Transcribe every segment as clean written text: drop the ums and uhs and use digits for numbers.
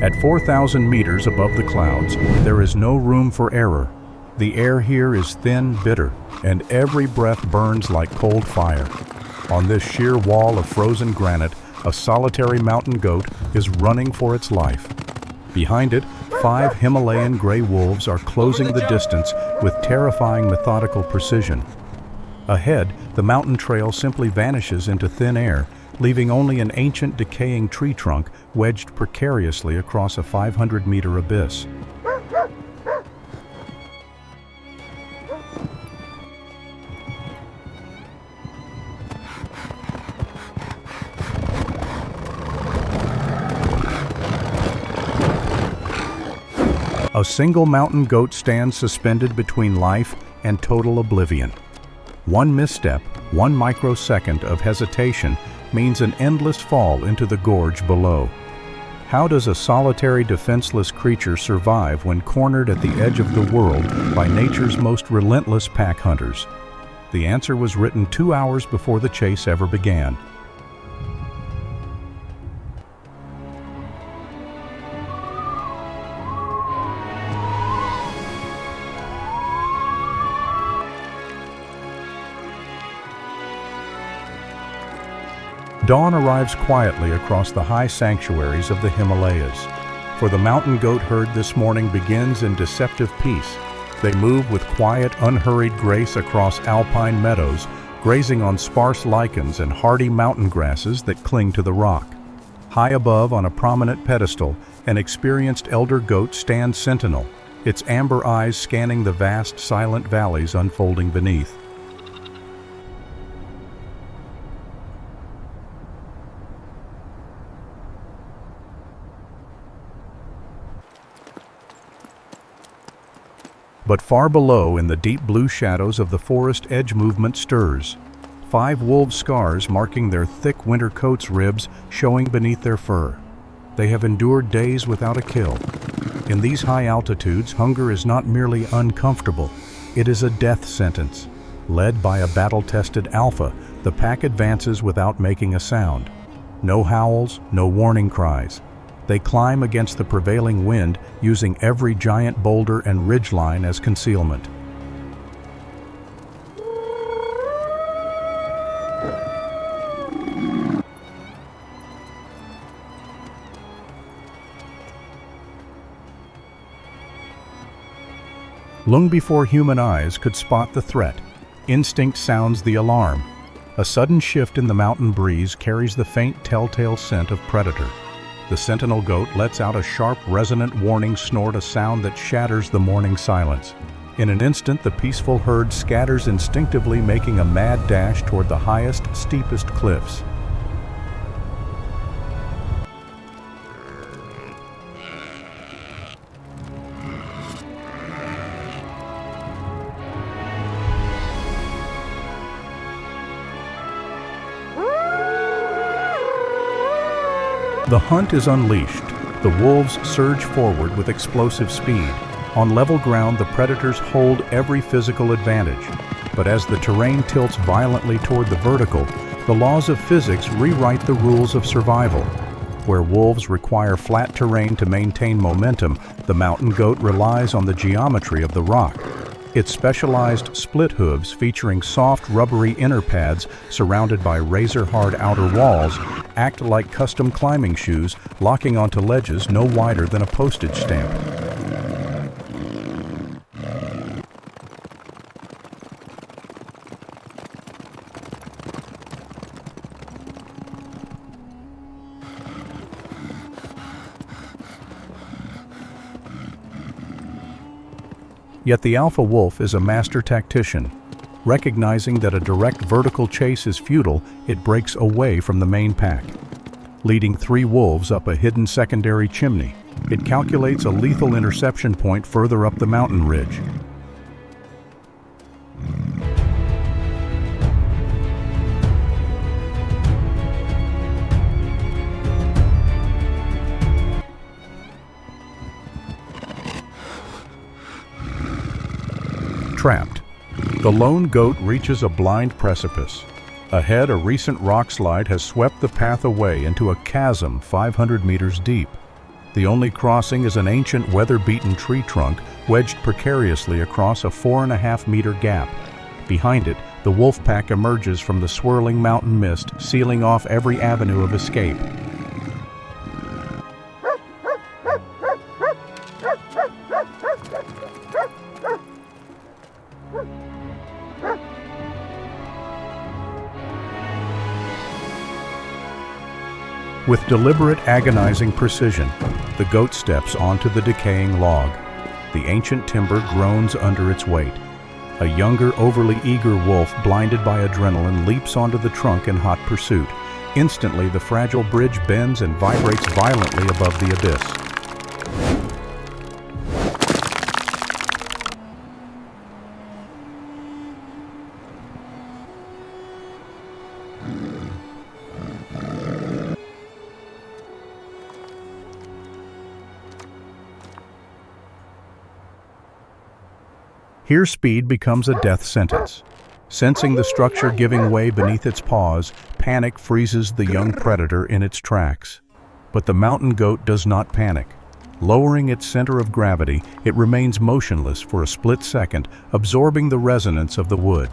At 4,000 meters above the clouds, there is no room for error. The air here is thin, bitter, and every breath burns like cold fire. On this sheer wall of frozen granite, a solitary mountain goat is running for its life. Behind it, 5 Himalayan gray wolves are closing the distance with terrifying methodical precision. Ahead, the mountain trail simply vanishes into thin air, leaving only an ancient decaying tree trunk wedged precariously across a 500-meter abyss. A single mountain goat stands suspended between life and total oblivion. One misstep, 1 microsecond of hesitation, means an endless fall into the gorge below. How does a solitary, defenseless creature survive when cornered at the edge of the world by nature's most relentless pack hunters? The answer was written 2 hours before the chase ever began. Dawn arrives quietly across the high sanctuaries of the Himalayas. For the mountain goat herd this morning begins in deceptive peace. They move with quiet, unhurried grace across alpine meadows, grazing on sparse lichens and hardy mountain grasses that cling to the rock. High above, on a prominent pedestal, an experienced elder goat stands sentinel, its amber eyes scanning the vast, silent valleys unfolding beneath. But far below, in the deep blue shadows of the forest edge, movement stirs. 5 wolf scars marking their thick winter coats, ribs showing beneath their fur. They have endured days without a kill. In these high altitudes, hunger is not merely uncomfortable, it is a death sentence. Led by a battle-tested alpha, the pack advances without making a sound. No howls, no warning cries. They climb against the prevailing wind, using every giant boulder and ridgeline as concealment. Long before human eyes could spot the threat, instinct sounds the alarm. A sudden shift in the mountain breeze carries the faint telltale scent of predator. The sentinel goat lets out a sharp, resonant warning snort, a sound that shatters the morning silence. In an instant, the peaceful herd scatters instinctively, making a mad dash toward the highest, steepest cliffs. The hunt is unleashed. The wolves surge forward with explosive speed. On level ground, the predators hold every physical advantage. But as the terrain tilts violently toward the vertical, the laws of physics rewrite the rules of survival. Where wolves require flat terrain to maintain momentum, the mountain goat relies on the geometry of the rock. Its specialized split hooves, featuring soft, rubbery inner pads surrounded by razor-hard outer walls, act like custom climbing shoes, locking onto ledges no wider than a postage stamp. Yet the alpha wolf is a master tactician. Recognizing that a direct vertical chase is futile, it breaks away from the main pack. Leading 3 wolves up a hidden secondary chimney, it calculates a lethal interception point further up the mountain ridge. Trapped. The lone goat reaches a blind precipice. Ahead, a recent rock slide has swept the path away into a chasm 500 meters deep. The only crossing is an ancient weather-beaten tree trunk wedged precariously across a 4.5-meter gap. Behind it, the wolf pack emerges from the swirling mountain mist, sealing off every avenue of escape. With deliberate, agonizing precision, the goat steps onto the decaying log. The ancient timber groans under its weight. A younger, overly eager wolf, blinded by adrenaline, leaps onto the trunk in hot pursuit. Instantly, the fragile bridge bends and vibrates violently above the abyss. Here speed becomes a death sentence. Sensing the structure giving way beneath its paws, panic freezes the young predator in its tracks. But the mountain goat does not panic. Lowering its center of gravity, it remains motionless for a split second, absorbing the resonance of the wood.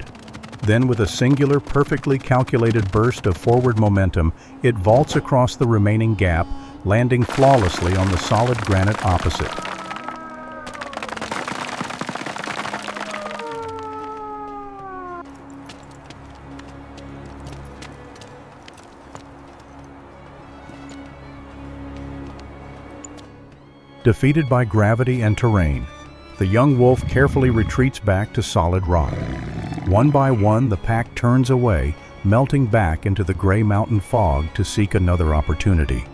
Then, with a singular, perfectly calculated burst of forward momentum, it vaults across the remaining gap, landing flawlessly on the solid granite opposite. Defeated by gravity and terrain, the young wolf carefully retreats back to solid rock. One by one, the pack turns away, melting back into the gray mountain fog to seek another opportunity.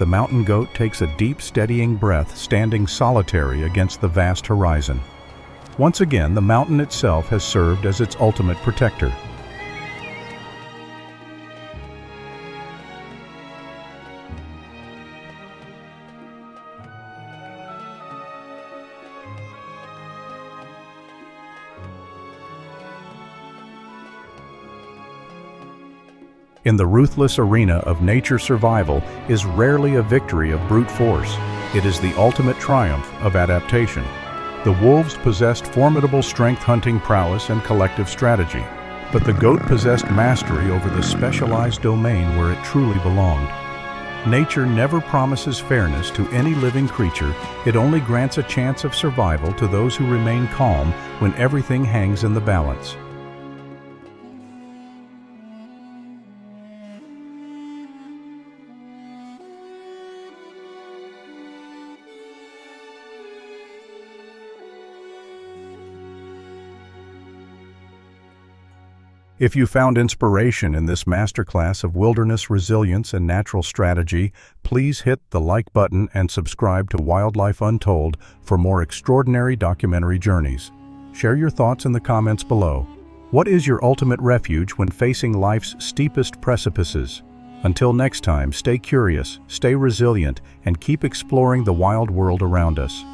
The mountain goat takes a deep, steadying breath, standing solitary against the vast horizon. Once again, the mountain itself has served as its ultimate protector. In the ruthless arena of nature, survival is rarely a victory of brute force. It is the ultimate triumph of adaptation. The wolves possessed formidable strength, hunting prowess, and collective strategy. But the goat possessed mastery over the specialized domain where it truly belonged. Nature never promises fairness to any living creature. It only grants a chance of survival to those who remain calm when everything hangs in the balance. If you found inspiration in this masterclass of wilderness resilience and natural strategy, please hit the like button and subscribe to Wildlife Untold for more extraordinary documentary journeys. Share your thoughts in the comments below. What is your ultimate refuge when facing life's steepest precipices? Until next time, stay curious, stay resilient, and keep exploring the wild world around us.